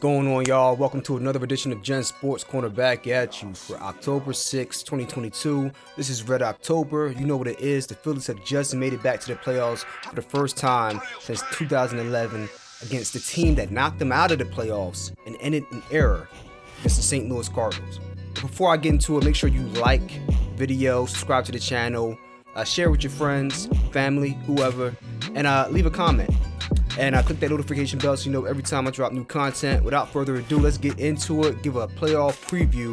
going on, y'all? Welcome to another edition of Gen Sports Corner back at you for October 6, 2022. This is Red October. You know what it is. The Phillies have just made it back to the playoffs for the first time since 2011 against the team that knocked them out of the playoffs and ended an era against the St. Louis Cardinals. Before I get into it, make sure you like the video, subscribe to the channel, share with your friends, family, whoever, and leave a comment. And click that notification bell so you know every time I drop new content. Without further ado, let's get into it. Give a playoff preview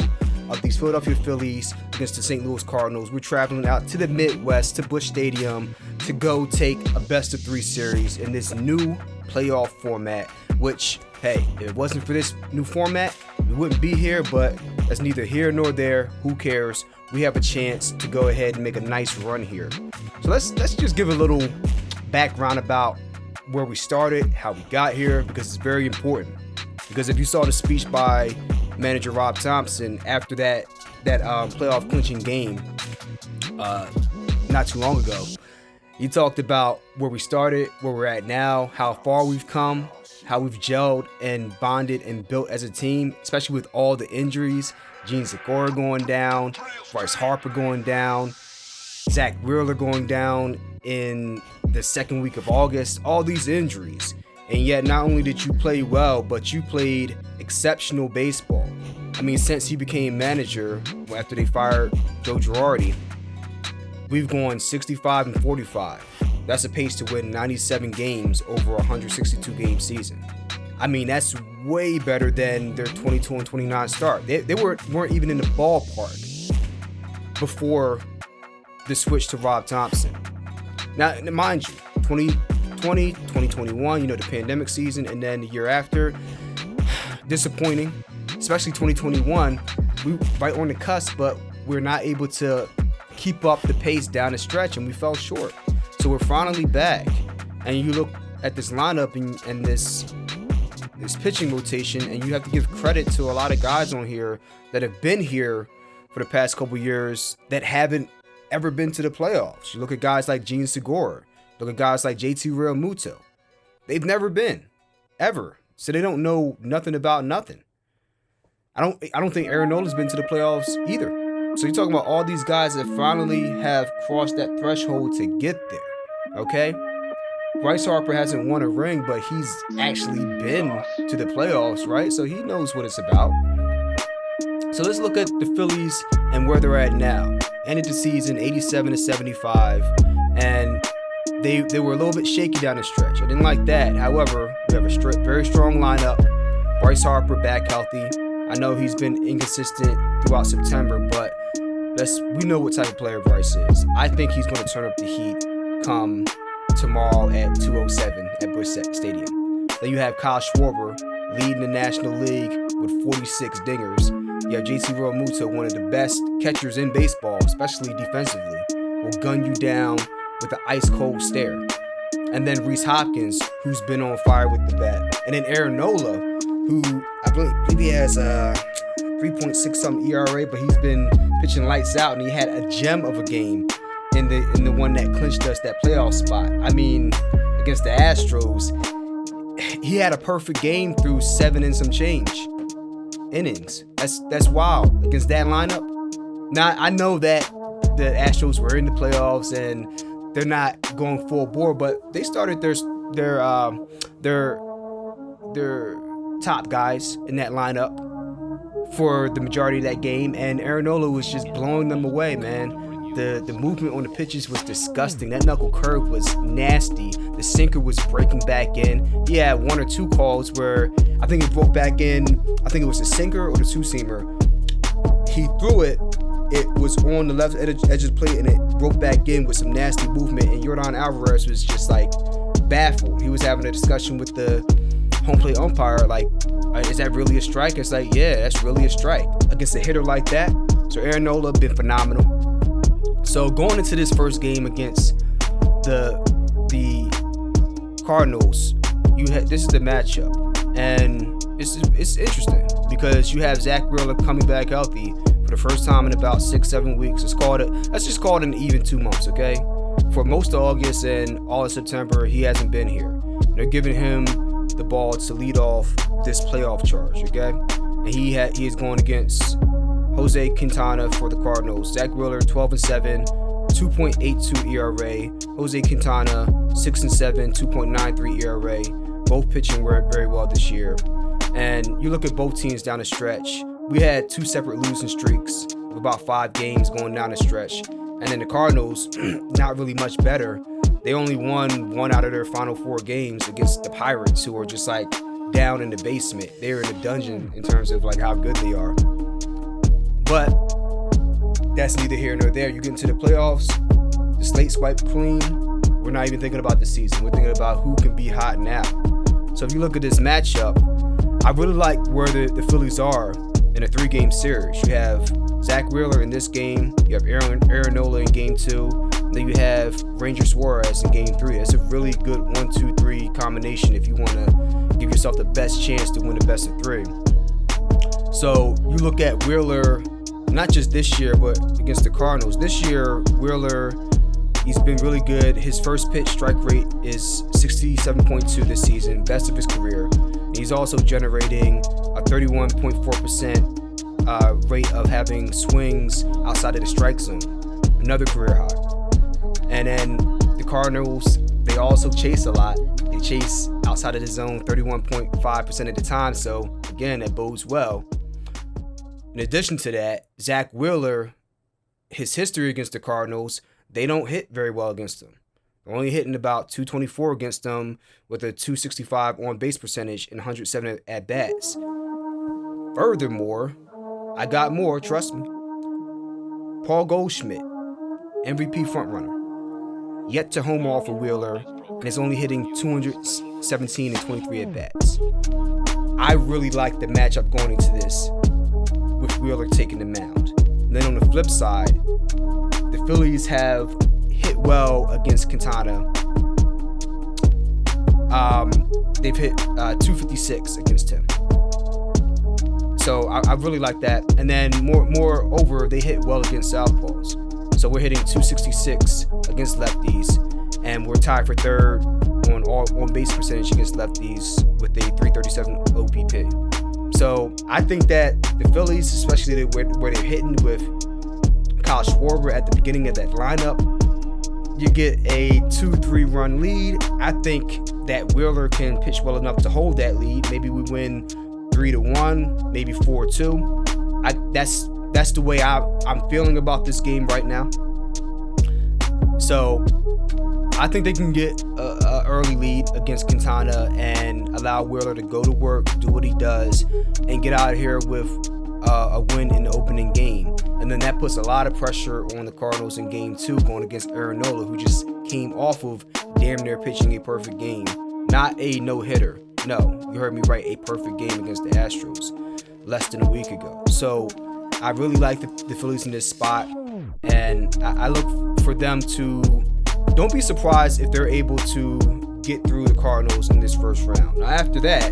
of these Philadelphia Phillies against the St. Louis Cardinals. We're traveling out to the Midwest, to Busch Stadium, to go take a best-of-3 series in this new playoff format, which, hey, if it wasn't for this new format, we wouldn't be here, but that's neither here nor there. Who cares? We have a chance to go ahead and make a nice run here. So let's just give a little background about where we started, how we got here, because it's very important. Because if you saw the speech by manager Rob Thompson after that playoff clinching game not too long ago, he talked about where we started, where we're at now, how far we've come, how we've gelled and bonded and built as a team, especially with all the injuries. Gene Segura going down, Bryce Harper going down, Zack going down in the second week of August, all these injuries. And yet not only did you play well, but you played exceptional baseball. I mean, since he became manager, after they fired Joe Girardi, we've gone 65-45. That's a pace to win 97 games over a 162 game season. I mean, that's way better than their 22 and 29 start. They weren't even in the ballpark before the switch to Rob Thompson. Now, mind you, 2020, 2021, the pandemic season, and then the year after, disappointing, especially 2021. We right on the cusp, but we're not able to keep up the pace down the stretch, and we fell short. So we're finally back, and you look at this lineup and this pitching rotation, and you have to give credit to a lot of guys on here that have been here for the past couple years that haven't ever been to the playoffs. You look at guys like Gene Segura, look at guys like JT Realmuto. They've never been, ever. So they don't know nothing about nothing. I don't think Aaron Nola's been to the playoffs either. So you're talking about all these guys that finally have crossed that threshold to get there. Okay? Bryce Harper hasn't won a ring, but he's actually been to the playoffs, right? So he knows what it's about. So let's look at the Phillies and where they're at now. Ended the season 87-75, and they were a little bit shaky down the stretch. I didn't like that. However, we have a very strong lineup. Bryce Harper back healthy. I know he's been inconsistent throughout September, but we know what type of player Bryce is. I think he's going to turn up the heat come tomorrow at 2:07 at Busch Stadium. Then you have Kyle Schwarber leading the National League with 46 dingers. You have JT Realmuto, one of the best catchers in baseball, especially defensively, will gun you down with an ice-cold stare. And then Rhys Hopkins, who's been on fire with the bat. And then Aaron Nola, who I believe he has a 3.6 something ERA, but he's been pitching lights out, and he had a gem of a game in the one that clinched us that playoff spot. I mean, against the Astros, he had a perfect game through 7 and some change innings. That's wild against that lineup. Now I know that the Astros were in the playoffs and they're not going full bore, but they started their top guys in that lineup for the majority of that game, and Aaron Nola was just blowing them away, man. The movement on the pitches was disgusting. That knuckle curve was nasty. The sinker was breaking back in. He had 1 or 2 calls where I think it broke back in. I think it was the sinker or the two-seamer. He threw it. It was on the left edge of the plate, and it broke back in with some nasty movement. And Yordan Alvarez was just like baffled. He was having a discussion with the home plate umpire, like, is that really a strike? It's like, yeah, that's really a strike against a hitter like that. So Aaron Nola been phenomenal. So going into this first game against the Cardinals, this is the matchup, and it's interesting because you have Zack coming back healthy for the first time in about 6-7 weeks. Let's just call it an even 2 months, okay? For most of August and all of September, he hasn't been here. They're giving him the ball to lead off this playoff charge, okay? And he is going against Jose Quintana for the Cardinals. Zack Wheeler, 12-7, 2.82 ERA. Jose Quintana, 6-7, 2.93 ERA. Both pitching very well this year. And you look at both teams down the stretch. We had 2 separate losing streaks of about 5 games going down the stretch. And then the Cardinals, not really much better. They only won 1 out of their final 4 games against the Pirates, who are just like down in the basement. They're in the dungeon in terms of like how good they are. But that's neither here nor there. You get into the playoffs, the slate's wiped clean. We're not even thinking about the season. We're thinking about who can be hot now. So if you look at this matchup, I really like where the Phillies are in a 3-game series. You have Zack Wheeler in this game. You have Aaron Nola in game 2. And then you have Ranger Suarez in game 3. That's a really good 1-2-3 combination if you want to give yourself the best chance to win the best of 3. So you look at Wheeler, not just this year, but against the Cardinals. This year, Wheeler, he's been really good. His first pitch strike rate is 67.2 this season, best of his career. He's also generating a 31.4% rate of having swings outside of the strike zone, another career high. And then the Cardinals, they also chase a lot. They chase outside of the zone 31.5% of the time, so again, that bodes well. In addition to that, Zack Wheeler, his history against the Cardinals, they don't hit very well against them. They're only hitting about 224 against them with a 265 on-base percentage and 107 at-bats. Furthermore, I got more, trust me. Paul Goldschmidt, MVP frontrunner, yet to home off of Wheeler, and is only hitting 217 and 23 at-bats. I really like the matchup going into this with Wheeler taking the mound. And then on the flip side, the Phillies have hit well against Quintana. They've hit 256 against him. So I really like that. And then moreover, they hit well against southpaws. So we're hitting 266 against lefties, and we're tied for third on base percentage against lefties with a 337 OPP. So I think that the Phillies, especially where they're hitting with Kyle Schwarber at the beginning of that lineup, you get a 2-3 run lead. I think that Wheeler can pitch well enough to hold that lead. Maybe we win 3-1, maybe 4-2. That's the way I'm feeling about this game right now. So I think they can get an early lead against Quintana and allow Wheeler to go to work, do what he does, and get out of here with a win in the opening game. And then that puts a lot of pressure on the Cardinals in game 2 going against Aaron Nola, who just came off of damn near pitching a perfect game. Not a no-hitter. No, you heard me right, a perfect game against the Astros less than a week ago. So I really like the Phillies in this spot, and I look for them to, don't be surprised if they're able to get through the Cardinals in this first round. Now after that,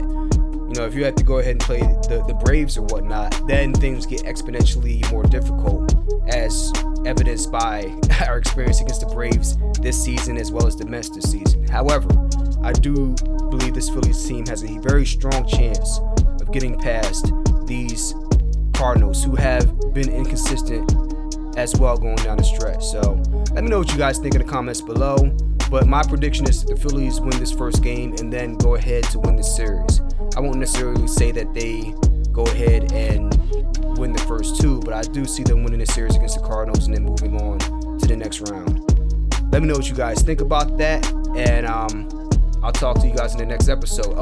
if you have to go ahead and play the Braves or whatnot, then things get exponentially more difficult, as evidenced by our experience against the Braves this season as well as the Mets this season. However, I do believe this Phillies team has a very strong chance of getting past these Cardinals, who have been inconsistent as well going down the stretch. So let me know what you guys think in the comments below. But my prediction is that the Phillies win this first game and then go ahead to win the series. I won't necessarily say that they go ahead and win the first 2, but I do see them winning the series against the Cardinals and then moving on to the next round. Let me know what you guys think about that, and I'll talk to you guys in the next episode.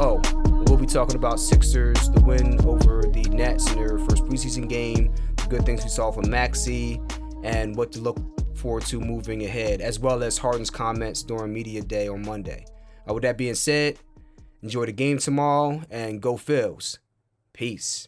We'll be talking about Sixers, the win over the Nets in their first preseason game, the good things we saw from Maxey, and what to look forward to moving ahead, as well as Harden's comments during Media Day on Monday. With that being said, enjoy the game tomorrow, and go Phils. Peace.